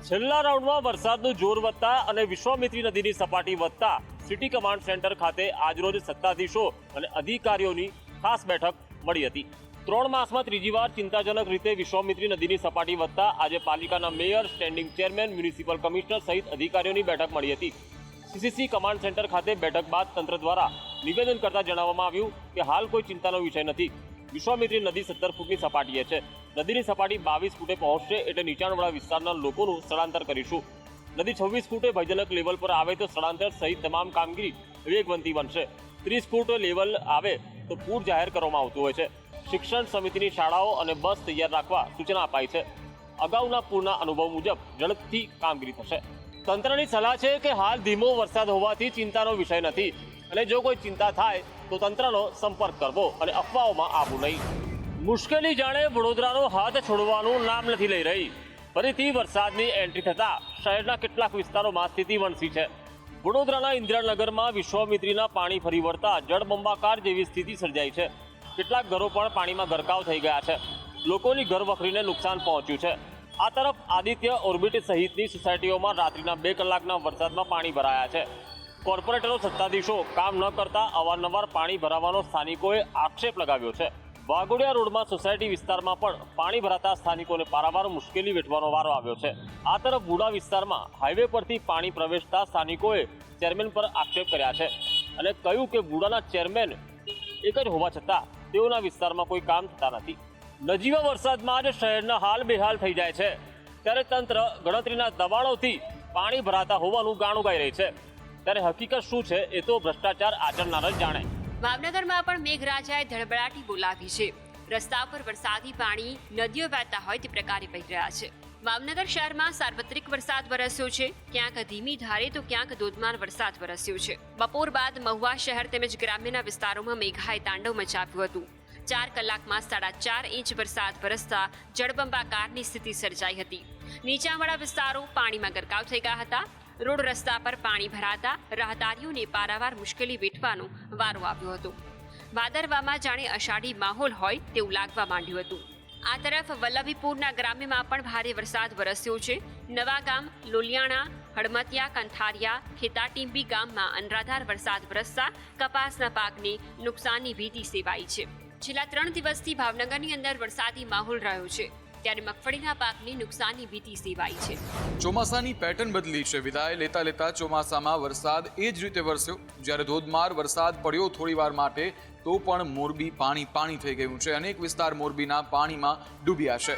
છેલ્લા રાઉન્ડમાં વરસાદનું જોર વધતા અને વિશ્વામિત્રી નદીની સપાટી વધતા સિટી કમાન્ડ સેન્ટર ખાતે આજરોજ સત્તાધીશો અને અધિકારીઓની ખાસ બેઠક મળી હતી। 3 માસમાં ત્રીજી વાર ચિંતાજનક રીતે વિશ્વામિત્રી નદીની સપાટી વધતા આજે પાલિકાના mayor, standing chairman, municipal commissioner સહિત અધિકારીઓની બેઠક મળી હતી। સીસીસી કમાન્ડ સેન્ટર ખાતે બેઠક બાદ તંત્ર દ્વારા નિવેદન કરતા જણાવવામાં આવ્યું કે હાલ કોઈ ચિંતાનો વિષય નથી। વિશ્વામિત્રી નદી 17 ફૂટની સપાટીએ છે। નદીની સપાટી 22 ફૂટે પહોંચશે એટલે નીચાણવાળા વિસ્તારના લોકોનું સ્થળાંતર કરીશું। નદી 26 ફૂટે ભયજનક લેવલ પર આવે તો સ્થળાંતર સહિત તમામ કામગીરી વેગવંતી બનશે। 30 ફૂટ લેવલ આવે તો પૂર જાહેર કરવામાં આવતું હોય છે। શિક્ષણ સમિતિની શાળાઓ અને બસ તૈયાર રાખવા સૂચના અપાઈ છે। અગાઉના પૂરના અનુભવ મુજબ ઝડપથી કામગીરી થશે। તંત્રની સલાહ છે કે હાલ ધીમો વરસાદ હોવાથી ચિંતાનો વિષય નથી અને જો કોઈ ચિંતા થાય તો તંત્રનો સંપર્ક કરવો અને અફવાઓમાં આવવું નહીં। મુશ્કેલી જાણે વડોદરાનો હાથ છોડવાનું નામ નથી લઈ રહી। ફરીથી વરસાદની એન્ટ્રી થતા શહેરના કેટલાક વિસ્તારોમાં સ્થિતિ વણસી છે। વડોદરાના ઇન્દિરાનગરમાં વિશ્વામિત્રીના પાણી ફરી વળતા જળબંબાકાર જેવી સ્થિતિ સર્જાઈ છે। કેટલાક ઘરો પણ પાણીમાં ગરકાવ થઈ ગયા છે। લોકોની ઘરવખરીને નુકસાન પહોંચ્યું છે। આ તરફ આદિત્ય ઓર્બિટ સહિતની સોસાયટીઓમાં રાત્રિના 2 કલાકના વરસાદમાં પાણી ભરાયા છે। કોર્પોરેટરો, સત્તાધીશો કામ ન કરતા અવારનવાર પાણી ભરાવાનો સ્થાનિકોએ આક્ષેપ લગાવ્યો છે। વાઘોડિયા રોડમાં સોસાયટી વિસ્તારમાં પણ પાણી ભરાતા સ્થાનિકોને પારાવાર મુશ્કેલી વેઠવાનો વારો આવ્યો છે। આ તરફ બુડા વિસ્તારમાં હાઈવે પરથી પાણી પ્રવેશતા સ્થાનિકોએ ચેરમેન પર આક્ષેપ કર્યા છે અને કહ્યું કે બુડાના ચેરમેન એક જ હોવા છતાં તેઓના વિસ્તારમાં કોઈ કામ થતા નથી। નજીવા વરસાદમાં જ શહેરના હાલ બેહાલ થઈ જાય છે ત્યારે તંત્ર ગણતરીના દબાણોથી પાણી ભરાતા હોવાનું ગાણું ગાઈ રહી છે। ત્યારે હકીકત શું છે એ તો ભ્રષ્ટાચાર આચરનાર જ જાણે। ભાવનગરમાં પણ મેઘરાજાએ ધડબડાટી બોલાવી છે। રસ્તા પર વરસાદી પાણી નદીઓ વહેતા હોય તે પ્રકારે વહી રહ્યા છે। ભાવનગર શહેરમાં સાર્વત્રિક વરસાદ વરસ્યો છે। ક્યાંક ધીમી ધારે તો ક્યાંક ધોધમાર વરસાદ વરસ્યો છે। બપોર બાદ મહુવા શહેર તેમજ ગ્રામ્યના વિસ્તારોમાં મેઘાએ તાંડવ મચાવ્યું હતું। 4 કલાકમાં 4.5 ઇંચ વરસાદ વરસતા જળબંબાકારની સ્થિતિ સર્જાઈ હતી। નીચાણવાળા વિસ્તારો પાણીમાં ગરકાવ થઈ ગયા હતા। રોડ રસ્તા પર પાણી ભરાતા રાહદારીઓને પારાવાર મુશ્કેલી વેઠવાનો વારો આવ્યો હતો। ભાદરવામાં જાણે અષાઢી માહોલ હોય તેવું લાગવા માંડ્યું હતું। આ તરફ વલ્લભીપુરના ગ્રામ્યમાં પણ ભારે વરસાદ વરસ્યો છે। નવાગામ, લોલિયાણા, હડમતિયા, કંથારિયા, ખેતાટીંબી ગામમાં અનરાધાર વરસાદ વરસતા કપાસના પાકને નુકસાનની ભીતિ સેવાઈ છે। છેલ્લા 3 દિવસથી ભાવનગરની અંદર વરસાદી માહોલ રહ્યો છે ત્યારે મગફળીના પાકની નુકસાનની ભીતિ સેવાઈ છે। ચોમાસાની પેટર્ન બદલી છે। વિદાય લેતા લેતા ચોમાસામાં વરસાદ એ જ રીતે વરસ્યો। જ્યારે ધોધમાર વરસાદ પડ્યો થોડીવાર માટે તો પણ મોરબી પાણી થઈ ગયું છે। અનેક વિસ્તાર મોરબીના પાણીમાં ડૂબ્યા છે।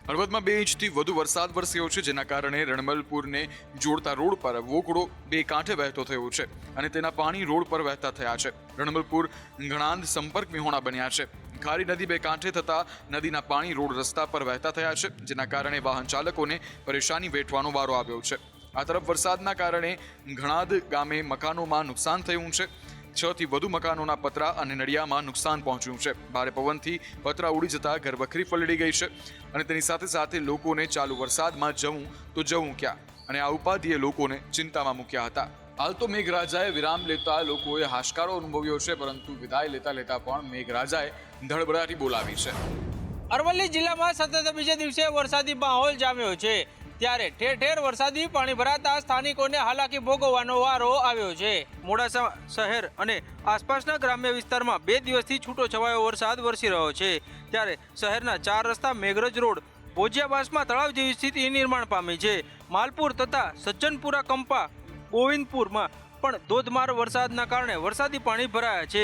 હળવદમાં 2 ઇંચથી વધુ વરસાદ વરસ્યો છે જેના કારણે રણમલપુરને જોડતા રોડ પર વોકડો 2 કાંઠે વહેતો થયો છે અને તેના પાણી રોડ પર વહેતા થયા છે। રણમલપુર ગણાંદ સંપર્ક વિહોણા બન્યા છે। ખારી નદી 2 કાંઠે થતા નદીના પાણી રોડ રસ્તા પર વહેતા થયા છે જેના કારણે વાહન ચાલકોને પરેશાની વેઠવાનો વારો આવ્યો છે। આ તરફ વરસાદના કારણે ઘણાદ ગામે મકાનોમાં નુકસાન થયું છે। 6 થી વધુ મકાનોના પતરા અને નડિયામાં નુકસાન પહોંચ્યું છે। ભારે પવનથી પતરા ઉડી જતા ઘરવખરી પલળી ગઈ છે અને તેની સાથે સાથે લોકોને ચાલુ વરસાદમાં જવું ક્યાં અને આ ઉપાધિએ લોકોને ચિંતામાં મૂક્યા હતા। હાલ તો મેઘરાજાએ વિરામ લેતા લોકોએ હાશકારો અનુભવ્યો છે પરંતુ વિદાય લેતા પણ મેઘરાજાએ ધડબડાટી બોલાવી છે। અરવલ્લી જિલ્લામાં સતત બીજે દિવસે વરસાદી માહોલ જામ્યો છે ત્યારે ઠેર ઠેર વરસાદી પાણી ભરાતા સ્થાનિકોને હાલાકી ભોગવવાનો વારો આવ્યો છે। મોડાસા શહેર અને આસપાસના ગ્રામ્ય વિસ્તારમાં 2 દિવસથી છૂટો છવાયો વરસાદ વરસી રહ્યો છે ત્યારે શહેરના 4 રસ્તા મેઘરજ રોડ ભોજિયાબાસમાં તળાવ જેવી સ્થિતિ નિર્માણ પામી છે। માલપુર તથા સજ્જનપુરા કંપા ગોવિંદપુરમાં પણ ધોધમાર વરસાદના કારણે વરસાદી પાણી ભરાયા છે।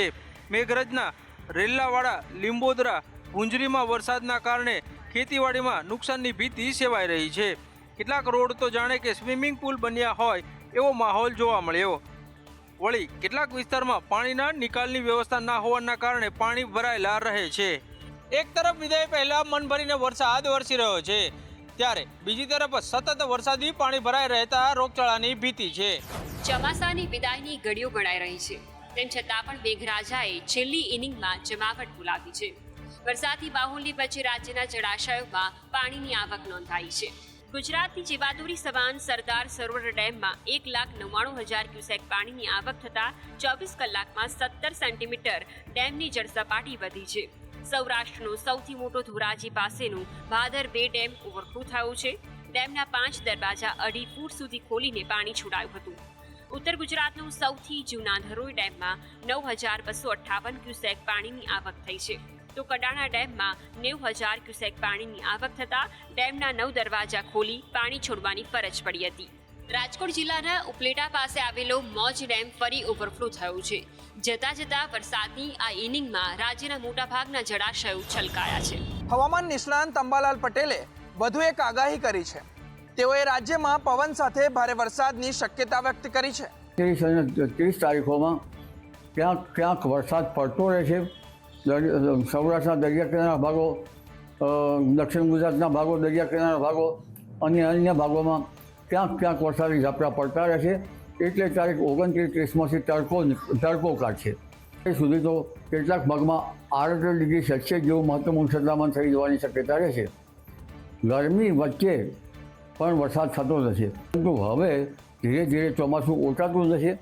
મેઘરજના રેલ્લાવાડા, લીંબોદરા, ગુંજરીમાં વરસાદના કારણે ખેતીવાડીમાં નુકસાનની ભીતિ સેવાઈ રહી છે। કેટલાક રોડ તો જાણે કે સ્વિમિંગ પુલ બન્યા હોય એવો માહોલ જોવા મળ્યો। વળી કેટલાક વિસ્તારમાં પાણીના નિકાલની વ્યવસ્થા ના હોવાના કારણે પાણી ભરાયેલા રહે છે। એક તરફ વિદાય પહેલા મન ભરીને વરસાદ વરસી રહ્યો છે ત્યારે બીજી તરફ સતત વરસાદી પાણી ભરાઈ રહેતા રોગચાળાની ભીતિ છે। ચોમાસાની વિદાયની ઘડીઓ ગણાઈ રહી છે તેમ છતાં પણ મેઘરાજાએ છેલ્લી ઇનિંગમાં જમાવટ બોલાવી છે। વરસાદી માહોલની વચ્ચે રાજ્યના જળાશયોમાં પાણીની આવક નોંધાઈ છે। ગુજરાતની જીવાદોરી સમાન સરદાર સરોવર ડેમમાં 1,99,000 ક્યુસેક પાણીની આવક થતાં 24 કલાકમાં 17 સેન્ટીમીટર ડેમની જળસપાટી વધી છે। સૌરાષ્ટ્રનો સૌથી મોટો ધોરાજી પાસેનું ભાદર 2 ડેમ ઓવરફ્લો થયો છે। ડેમના 5 દરવાજા 2.5 ફૂટ સુધી ખોલીને પાણી છોડાયું હતું. ઉત્તર ગુજરાતનું સૌથી જૂના ધરોઈ ડેમમાં 9,258 ક્યુસેક પાણીની આવક થઈ છે, તો કડાણા ડેમમાં 90,000 ક્યુસેક પાણીની આવક થતાં ડેમના 9 દરવાજા ખોલી પાણી છોડવાની ફરજ પડી હતી. રાજકોટ જિલ્લાના ઉપલેટા પાસે આવેલો મોજ ડેમ ફરી ઓવરફ્લો થયો છે. જતા વરસાદની આ ઇનિંગમાં રાજ્યના મોટાભાગના જળાશયો છલકાયા છે. હવામાન નિષ્ણાંત અંબાલાલ પટેલે વધુ એક આગાહી કરી છે. તેઓએ રાજ્યમાં પવન સાથે ભારે વરસાદની શક્યતા વ્યક્ત કરી છે. 30 અને 30 તારીખોમાં ક્યાંક વરસાદ પડતો રહેશે. સૌરાષ્ટ્રના દરિયા કિનારાના ભાગો, દક્ષિણ ગુજરાતના ભાગો, દરિયા કિનારાના ભાગો અને અન્ય ભાગોમાં ક્યાંક વરસાદી ઝાપટા પડતા રહેશે. એટલે તારીખ 29-30માંથી તડકો કાઢશે. એ સુધી તો કેટલાક ભાગમાં 38 ડિગ્રી સેલ્સિયસ જેવું મહત્તમ ઉષ્ણતામાન થઈ જવાની શક્યતા રહેશે. ગરમી વચ્ચે પણ વરસાદ થતો જશે, પરંતુ હવે ધીરે ધીરે ચોમાસું ઓટાતું જશે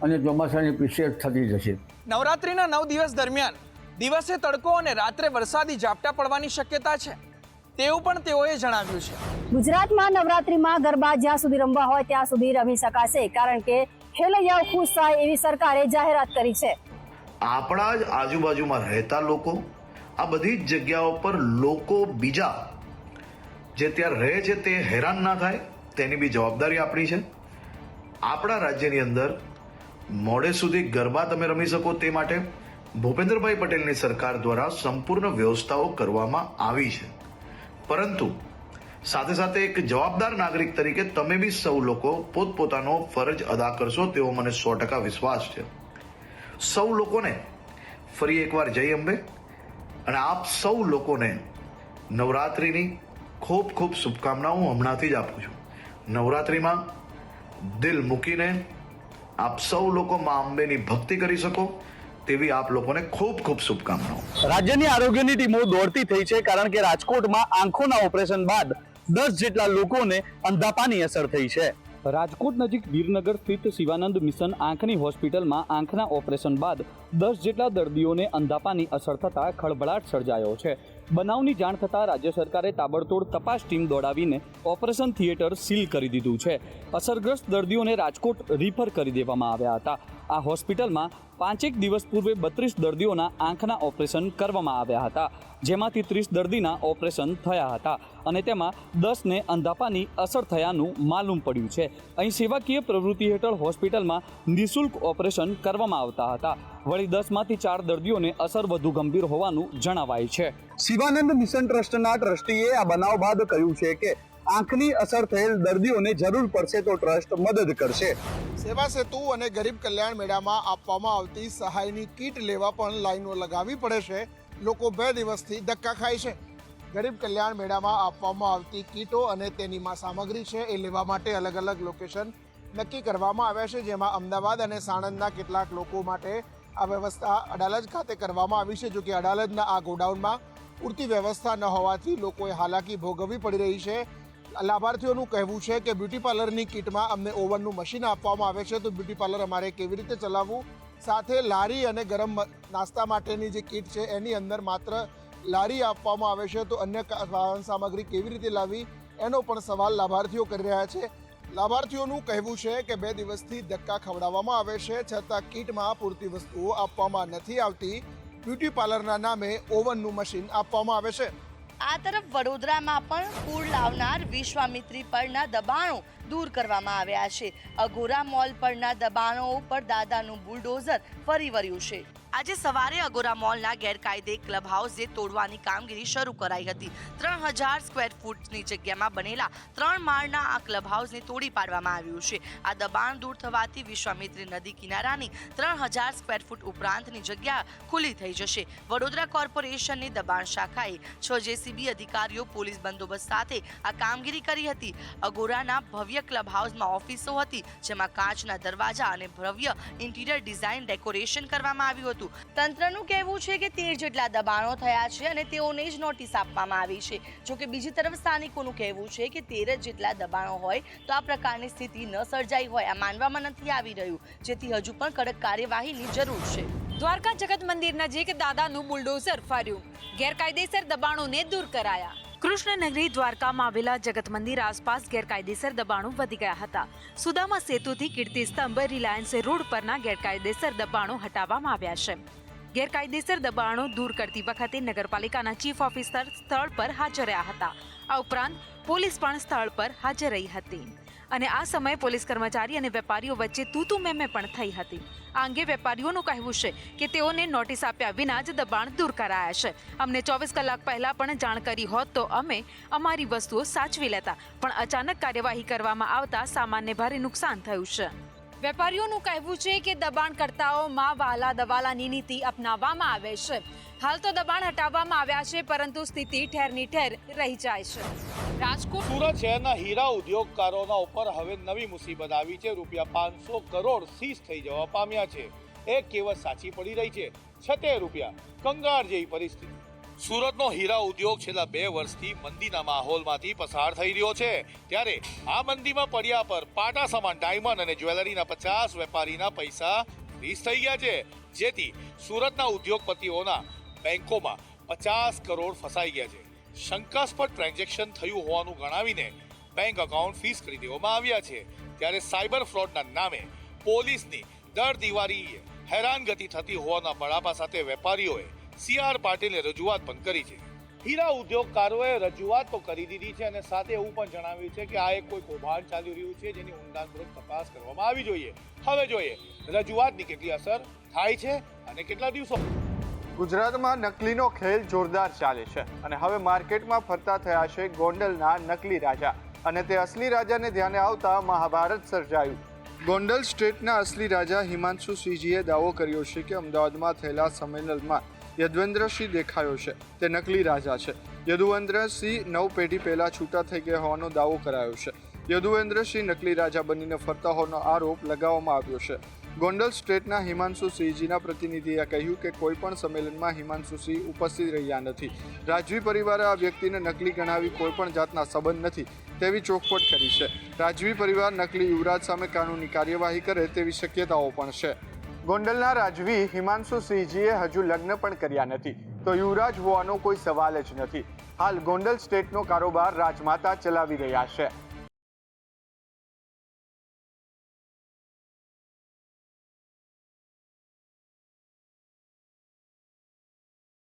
અને ચોમાસાની પીછેહટ થતી જશે. નવરાત્રિના 9 દિવસ દરમિયાન દિવસે તડકો અને રાત્રે વરસાદી ઝાપટા પડવાની શક્યતા છે, તેવું પણ તેઓએ જણાવ્યું છે. ગુજરાતમાં નવરાત્રિમાં ગરબા જ્યાં સુધી રમવા હોય ત્યાં સુધી રમી શકાશે, કારણ કે ખેલૈયાઓ ખુશ થાય એવી સરકારે જાહેરાત કરી છે. આપણા જ આજુબાજુમાં રહેતા લોકો, આ બધી જ જગ્યાઓ પર લોકો બીજા જે ત્યાં રહે છે તે હેરાન ના થાય તેની બી જવાબદારી આપણી છે. આપણા રાજ્યની અંદર મોડે સુધી ગરબા તમે રમી શકો તે માટે ભૂપેન્દ્રભાઈ પટેલની સરકાર દ્વારા સંપૂર્ણ વ્યવસ્થાઓ કરવામાં આવી છે. પરંતુ સાથે સાથે એક જવાબદાર નાગરિક તરીકે તમે બી સૌ લોકો પોતપોતાનો ફરજ અદા કરશો તેવો મને 100% વિશ્વાસ છે. સૌ લોકોને ફરી એકવાર જય અંબે, અને આપ સૌ લોકોને નવરાત્રિની ખૂબ ખૂબ શુભકામનાઓ હમણાંથી જ આપું છું. નવરાત્રિમાં દિલ મૂકીને આપ સૌ લોકો મા અંબેની ભક્તિ કરી શકો તેવી આપ લોકોને ખૂબ ખૂબ શુભકામનાઓ. રાજ્યની આરોગ્યની ટીમો દોડતી થઈ છે, કારણ કે રાજકોટમાં આંખોના ઓપરેશન બાદ 10 જેટલા લોકોને અંધાપાની અસર થઈ છે. રાજકોટ નજીક વીરનગર સ્થિત શિવાનંદ મિશન આંખની હોસ્પિટલમાં આંખના ઓપરેશન બાદ 10 જેટલા દર્દીઓને અંધાપાની અસર થતાં ખળભળાટ સર્જાયો છે. બનાવની જાણ થતાં રાજ્ય સરકારે તાબડતોડ તપાસ ટીમ દોડાવીને ઓપરેશન થિયેટર સીલ કરી દીધું છે. અસરગ્રસ્ત દર્દીઓને રાજકોટ રિફર કરી દેવામાં આવ્યા હતા. આ હોસ્પિટલમાં 5 દિવસ પૂર્વે 32 દર્દીઓના આંખના ઓપરેશન કરવામાં આવ્યા હતા, જેમાંથી 30 દર્દીના ઓપરેશન થયા હતા અને તેમાં 10ને અંધાપાની અસર થયાનું માલુમ પડ્યું છે. અહીં સેવાકીય પ્રવૃત્તિ હેઠળ હોસ્પિટલમાં નિઃશુલ્ક ઓપરેશન કરવામાં આવતા હતા. વળી 10માંથી 4 દર્દીઓને અસર વધુ ગંભીર હોવાનું જણાવાય છે. શિવાનંદ મિશન ટ્રસ્ટના ટ્રસ્ટીએ આ બનાવ બાદ કહ્યું છે કે આંખની અસર થયેલ દર્દીઓને જરૂર પડશે તો ટ્રસ્ટ મદદ કરશે. સેવા સેતુ અને ગરીબ કલ્યાણ મેળામાં આપવામાં આવતી સહાયની કીટ લેવા પણ લાઈનો લગાવવી પડે છે. લોકો 2 દિવસથી ધક્કા ખાય છે. ગરીબ કલ્યાણ મેળામાં આપવામાં આવતી કીટો અને તેની સામગ્રી છે એ લેવા માટે અલગ અલગ લોકેશન નક્કી કરવામાં આવ્યા છે, જેમાં અમદાવાદ અને સાણંદના કેટલાક લોકો માટે આ વ્યવસ્થા અડાલજ ખાતે કરવામાં આવી છે. જોકે અડાલજના આ ગોડાઉનમાં પૂરતી વ્યવસ્થા ન હોવાથી લોકોએ હાલાકી ભોગવવી પડી રહી છે. લાભાર્થીઓનું કહેવું છે કે બ્યુટી પાર્લરની કીટમાં અમને ઓવનનું મશીન આપવામાં આવે છે, તો બ્યુટી પાર્લર અમારે કેવી રીતે ચલાવવું, સાથે લારી અને ગરમ નાસ્તા માટેની જે કીટ છે એની અંદર માત્ર લારી આપવામાં આવે છે, તો અન્ય સામગ્રી કેવી રીતે લાવવી એનો પણ સવાલ લાભાર્થીઓ કરી રહ્યા છે. લાભાર્થીઓનું કહેવું છે કે 2 દિવસથી ધક્કા ખવડાવવામાં આવે છે, છતાં કીટમાં પૂરતી વસ્તુઓ આપવામાં નથી આવતી. બ્યુટી પાર્લરના નામે ઓવનનું મશીન આપવામાં આવે છે. આ તરફ વડોદરામાં પણ પૂર લાવનાર વિશ્વામિત્રી પરના દબાણો દૂર કરવામાં આવ્યા છે. અઘોરા મોલ પરના દબાણો ઉપર દાદાનું બુલડોઝર ફરી વળ્યું છે. આજે સવારે અગોરા મોલના ગેરકાયદે ક્લબ હાઉસને તોડવાની કામગીરી શરૂ કરાઈ હતી. 3000 સ્ક્વેર ફૂટની જગ્યામાં બનેલા 3 માળના આ ક્લબ હાઉસને તોડી પાડવામાં આવ્યું છે. આ દબાણ દૂર થવાથી વિશ્વામિત્રી નદી કિનારાની 3000 સ્ક્વેર ફૂટ ઉપરાંતની જગ્યા ખુલ્લી થઈ જશે. વડોદરા કોર્પોરેશનની દબાણ શાખાએ 6 જેસીબી અધિકારીઓ પોલીસ બંદોબસ્ત સાથે આ કામગીરી કરી હતી. અગોરાના ભવ્ય ક્લબ હાઉસમાં ઓફિસો હતી, જેમાં કાચના દરવાજા અને ભવ્ય ઇન્ટિરિયર ડિઝાઇન ડેકોરેશન કરવામાં આવ્યું હતું. તંત્રનું કહેવું છે કે 13 જેટલા દબાણો થયા છે અને તેઓને જ નોટિસ આપવામાં આવી છે. જોકે બીજી તરફ સ્થાનિકોનું કહેવું છે કે 13 જેટલા દબાણો હોય તો આ પ્રકારની સ્થિતિ ન સર્જાઈ હોય આ માનવામાં નથી આવી રહ્યું, જેથી હજુ પણ કડક કાર્યવાહીની જરૂર છે. દ્વારકા જગત મંદિર નજીક દાદાનું બુલડોઝર ફર્યું, ગેરકાયદેસર દબાણોને દૂર કરાયા. કૃષ્ણનગરી દ્વારકામાં આવેલા જગત મંદિર આસપાસ ગેરકાયદેસર દબાણો વધી ગયા હતા. સુદામા સેતુથી કીર્તિ સ્તંભ રિલાયન્સ રોડ પરના ગેરકાયદેસર દબાણો હટાવવામાં આવ્યા છે. ગેરકાયદેસર દબાણો દૂર કરતી વખતે નગરપાલિકાના ચીફ ઓફિસર સ્થળ પર હાજર રહ્યા હતા. આ ઉપરાંત પોલીસ પણ સ્થળ પર હાજર રહી હતી અને આ સમયે પોલીસ કર્મચારી અને વેપારીઓ વચ્ચે તૂતુ મેમે પણ થઈ હતી. આ અંગે વેપારીઓનું કહેવું છે કે તેઓને નોટિસ આપ્યા વિના જ દબાણ દૂર કરાયા છે. અમને 24 કલાક પહેલા પણ જાણ કરી હોત તો અમે અમારી વસ્તુઓ સાચવી લેતા, પણ અચાનક કાર્યવાહી કરવામાં આવતા સામાન્ય ભારે નુકસાન થયું છે. વેપારીઓનું કહેવું છે કે દબાણકર્તાઓમાં વહાલા દવાલાની નીતિ અપનાવવામાં આવે છે. હાલ તો દબાણ હટાવવામાં આવ્યા છે, પરંતુ સ્થિતિ ઠેરની ઠેર રહી જાય છે. રાજકોટ સુરત શહેરના હીરા ઉદ્યોગકારોના ઉપર હવે નવી મુસીબત આવી છે. ₹500 કરોડ સીઝ થઈ જવા પામ્યા છે. એક કહેવત સાચી પડી રહી છે, છતે રૂપિયા કંગાળ જેવી પરિસ્થિતિ. સુરતનો હીરા ઉદ્યોગ છેલ્લા 2 વર્ષથી મંદીના માહોલમાંથી પસાર થઈ રહ્યો છે. ત્યારે આ મંદીમાં પડ્યા પર પાટા સમાન ડાયમંડ અને જ્વેલરીના 50 વેપારીના પૈસા ફ્રીઝ થઈ ગયા છે, જેથી સુરતના ઉદ્યોગપતિઓના બેંકોમાં 50 કરોડ ફસાઈ ગયા છે. શંકાસ્પદ ટ્રાન્ઝેક્શન થયું હોવાનું ગણાવીને બેંક એકાઉન્ટ ફ્રીઝ કરી દેવામાં આવ્યા છે. ત્યારે સાયબર ફ્રોડના નામે પોલીસની દર દિવાળીએ હેરાનગતિ થતી હોવાના બળાપા સાથે વેપારીઓએ CR પાટીલને રજૂઆત પણ કરી છે. હીરા ઉદ્યોગકારોએ રજૂઆત તો કરી દીધી છે અને સાથે એવું પણ જણાવ્યું છે કે આ એક કોઈ કૌભાંડ ચાલી રહ્યું છે, જેની ઊંડાણપૂર્વક તપાસ કરવામાં આવી જોઈએ. હવે જોઈએ રજૂઆતની કેટલી અસર થાય છે અને કેટલા દિવસો. ગુજરાતમાં નકલીનો ખેલ જોરદાર ચાલે છે અને હવે માર્કેટમાં ફરતા થયા છે ગોંડલના નકલી રાજા, અને તે અસલી રાજાને ધ્યાને આવતા મહાભારત સર્જાયું. ગોંડલ સ્ટેટના અસલી રાજા હિમાંશુ સિંહજીએ દાવો કર્યો છે કે અમદાવાદમાં થયેલા સંમેલનમાં યદુવંદ્રસિંહ દેખાયો છે, તે નકલી રાજા છે. યદુવંદ્રસિંહ 9 પેઢી પહેલા છૂટા થઈ ગયા હોવાનો દાવો કરાયો છે. યદુવંદ્રસિંહ નકલી રાજા બનીને ફરતા હોવાનો આરોપ લગાવવામાં આવ્યો છે. ગોંડલ સ્ટેટના હિમાંશુ સિંહજીના પ્રતિનિધિએ કહ્યું કે કોઈ પણ સંમેલનમાં હિમાંશુ સિંહ ઉપસ્થિત રહ્યા નથી. રાજવી પરિવારે આ વ્યક્તિને નકલી ગણાવી કોઈ પણ જાતના સંબંધ નથી તેવી ચોખવટ કરી છે. રાજવી પરિવાર નકલી યુવરાજ સામે કાનૂની કાર્યવાહી કરે તેવી શક્યતાઓ પણ છે. ગોંડલના રાજવી હિમાંશુ સિંહજીએ હજુ લગ્ન પણ કર્યા નથી, તો યુવરાજ હોવાનો કોઈ સવાલ જ નથી. હાલ ગોંડલ સ્ટેટનો કારોબાર રાજમાતા ચલાવી રહ્યા છે.